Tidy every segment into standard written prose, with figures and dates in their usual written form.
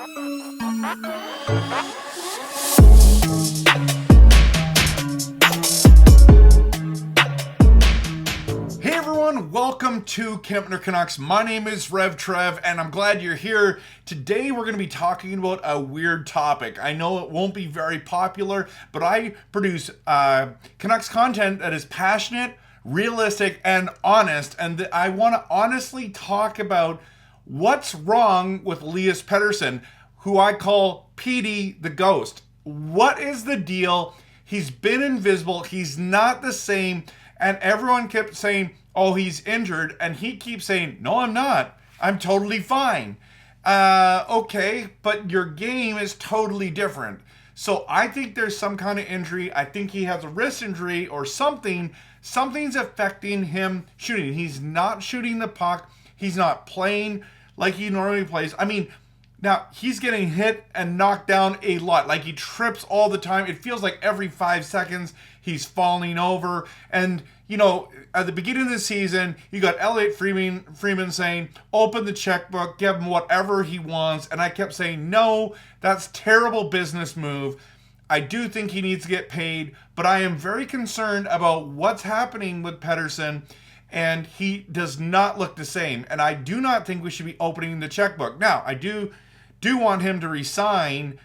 Hey everyone, welcome to Campner Canucks. My name is Rev Trev, and I'm glad you're here. Today we're going to be talking about a weird topic. I know it won't be very popular, but I produce Canucks content that is passionate, realistic, and honest, and I want to honestly talk about what's wrong with Elias Pettersson, who I call PETEY the Ghost. What is the deal? He's been invisible. He's not the same. And everyone kept saying, oh, he's injured. And he keeps saying, no, I'm not. I'm totally fine. Okay, but your game is totally different. So I think there's some kind of injury. I think he has a wrist injury or something. Something's affecting him shooting. He's not shooting the puck. He's not playing like he normally plays. I mean, now he's getting hit and knocked down a lot. Like he trips all the time. It feels like every 5 seconds he's falling over. And, you know, at the beginning of the season, you got Elliot Freeman saying, open the checkbook, give him whatever he wants. And I kept saying, no, that's terrible business move. I do think he needs to get paid, but I am very concerned about what's happening with Pettersson, and he does not look the same. And I do not think we should be opening the checkbook. Now, I do want him to resign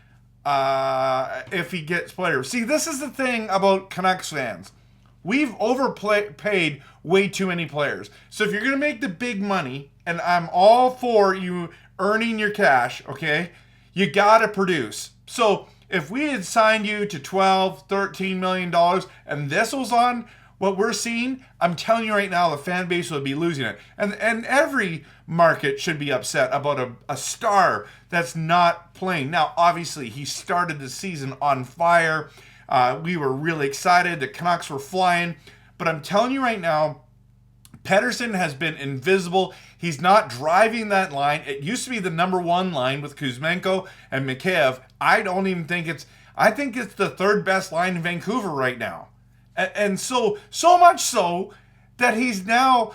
if he gets players. See, this is the thing about Canucks fans. We've overpaid way too many players. So if you're going to make the big money, and I'm all for you earning your cash, okay, you got to produce. So if we had signed you to $12, $13 million, and this was on what we're seeing, I'm telling you right now, the fan base would be losing it. And every market should be upset about a star that's not playing. Now, obviously, he started the season on fire. We were really excited. The Canucks were flying. But I'm telling you right now, Pettersson has been invisible. He's not driving that line. It used to be the number one line with Kuzmenko and Mikheyev. I think it's the third best line in Vancouver right now. And so much so that he's now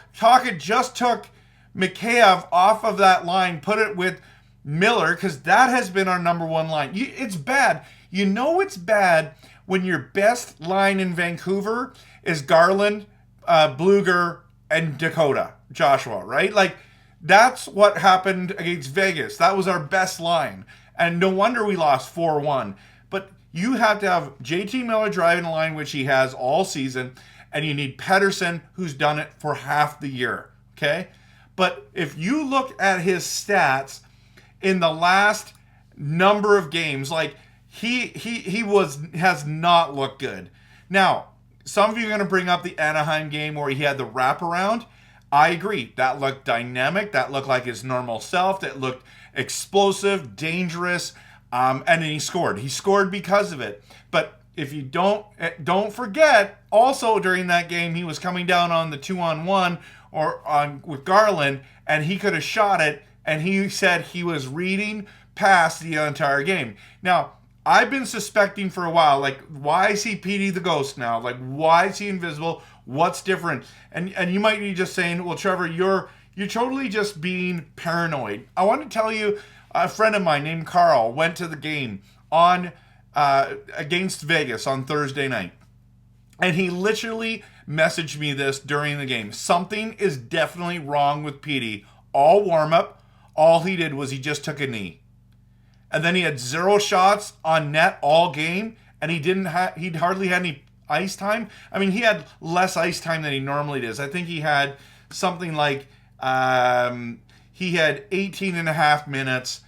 just took Mikheyev off of that line, put it with Miller, because that has been our number one line. It's bad. You know it's bad when your best line in Vancouver is Garland, Bluger, and Dakota Joshua, right? Like, that's what happened against Vegas. That was our best line. And no wonder we lost 4-1. But you have to have JT Miller driving the line, which he has all season, and you need Pettersson, who's done it for half the year, okay? But if you look at his stats in the last number of games, like, he has not looked good. Now, some of you are going to bring up the Anaheim game where he had the wraparound. I agree. That looked dynamic. That looked like his normal self. That looked explosive, dangerous, and then he scored. He scored because of it. But if you don't forget, also during that game, he was coming down on the 2-on-1 with Garland, and he could have shot it, and he said he was reading past the entire game. Now, I've been suspecting for a while, like, why is he PETEY the Ghost now? Like, why is he invisible? What's different? And you might be just saying, well, Trevor, you're totally just being paranoid. I want to tell you, a friend of mine named Carl went to the game on against Vegas on Thursday night. And he literally messaged me this during the game. Something is definitely wrong with PETEY. All warm-up, all he did was he just took a knee. And then he had 0 shots on net all game, and he'd hardly had any ice time. I mean, he had less ice time than he normally does. I think he had something like he had 18 and a half minutes,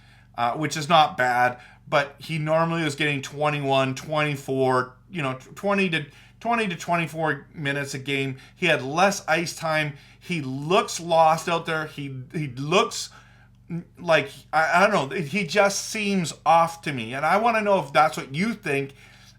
which is not bad, but he normally was getting 21, 24, 20 to 24 minutes a game. He had less ice time. He looks lost out there. He looks like, I don't know, he just seems off to me. And I want to know if that's what you think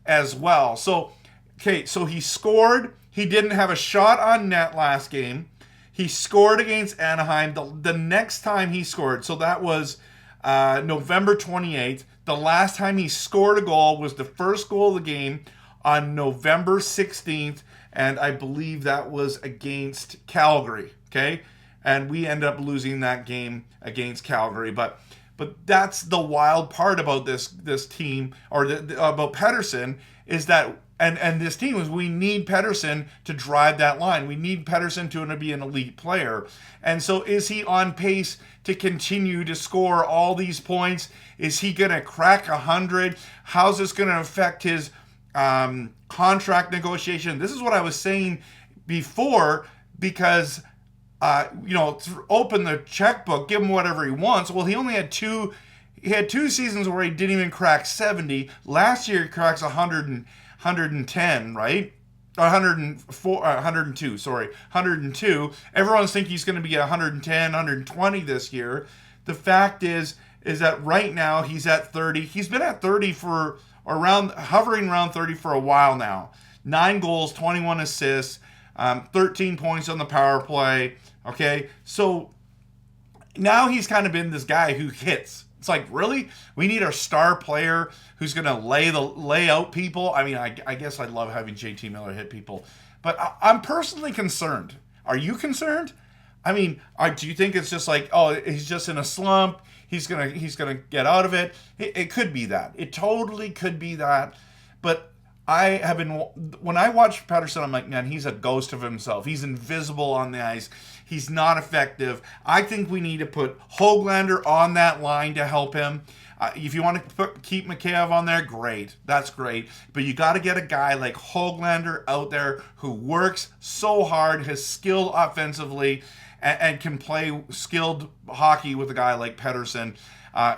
as well. So he scored. He didn't have a shot on net last game. He scored against Anaheim the next time he scored. So that was November 28th. The last time he scored a goal was the first goal of the game on November 16th. And I believe that was against Calgary. Okay. And we ended up losing that game against Calgary. But But that's the wild part about this team, or about Pettersson, is that and this team is, we need Pettersson to drive that line. We need Pettersson to be an elite player. And so is he on pace to continue to score all these points? Is he going to crack 100? How's this going to affect his contract negotiation? This is what I was saying before, because open the checkbook, give him whatever he wants. Well, he only had two seasons where he didn't even crack 70. Last year he cracks 110, right? 102, sorry. 102. Everyone's thinking he's going to be 110, 120 this year. The fact is that right now he's at 30. He's been at 30 hovering around 30 for a while now. 9 goals, 21 assists, 13 points on the power play. Okay, so now he's kind of been this guy who hits. It's like, really? We need our star player who's going to lay out people? I mean, I guess I'd love having JT Miller hit people. But I'm personally concerned. Are you concerned? I mean, do you think it's just like, oh, he's just in a slump, he's gonna get out of it? It could be that. It totally could be that. But when I watch Pettersson, I'm like, man, he's a ghost of himself. He's invisible on the ice. He's not effective. I think we need to put Höglander on that line to help him. If you want to keep Mikheyev on there, great. That's great. But you got to get a guy like Höglander out there who works so hard, is skilled offensively, and can play skilled hockey with a guy like Pettersson.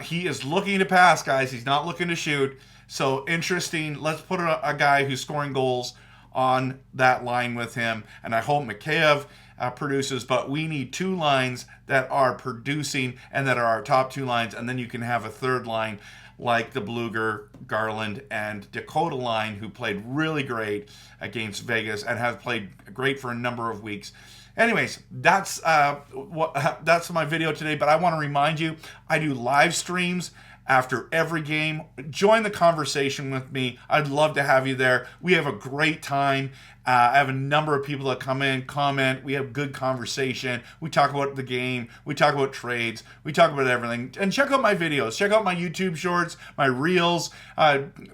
He is looking to pass, guys. He's not looking to shoot. So interesting. Let's put a guy who's scoring goals on that line with him. And I hope Mikheyev produces, but we need 2 lines that are producing and that are our top 2 lines. And then you can have a third line like the Bluger, Garland, and Dakota line, who played really great against Vegas and have played great for a number of weeks. Anyways, that's my video today, but I want to remind you, I do live streams after every game. Join the conversation with me. I'd love to have you there. We have a great time. I have a number of people that come in, comment. We have good conversation. We talk about the game. We talk about trades. We talk about everything. And check out my videos. Check out my YouTube shorts, my reels.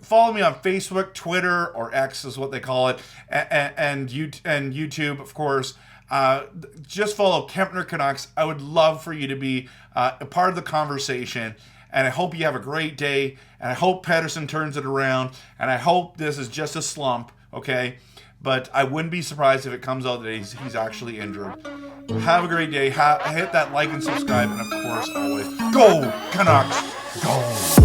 Follow me on Facebook, Twitter, or X is what they call it, and YouTube, of course. Just follow Kempner Canucks. I would love for you to be a part of the conversation. And I hope you have a great day. And I hope Pettersson turns it around. And I hope this is just a slump, okay? But I wouldn't be surprised if it comes out that he's actually injured. Have a great day. Hit that like and subscribe. And of course, always, go Canucks! Go!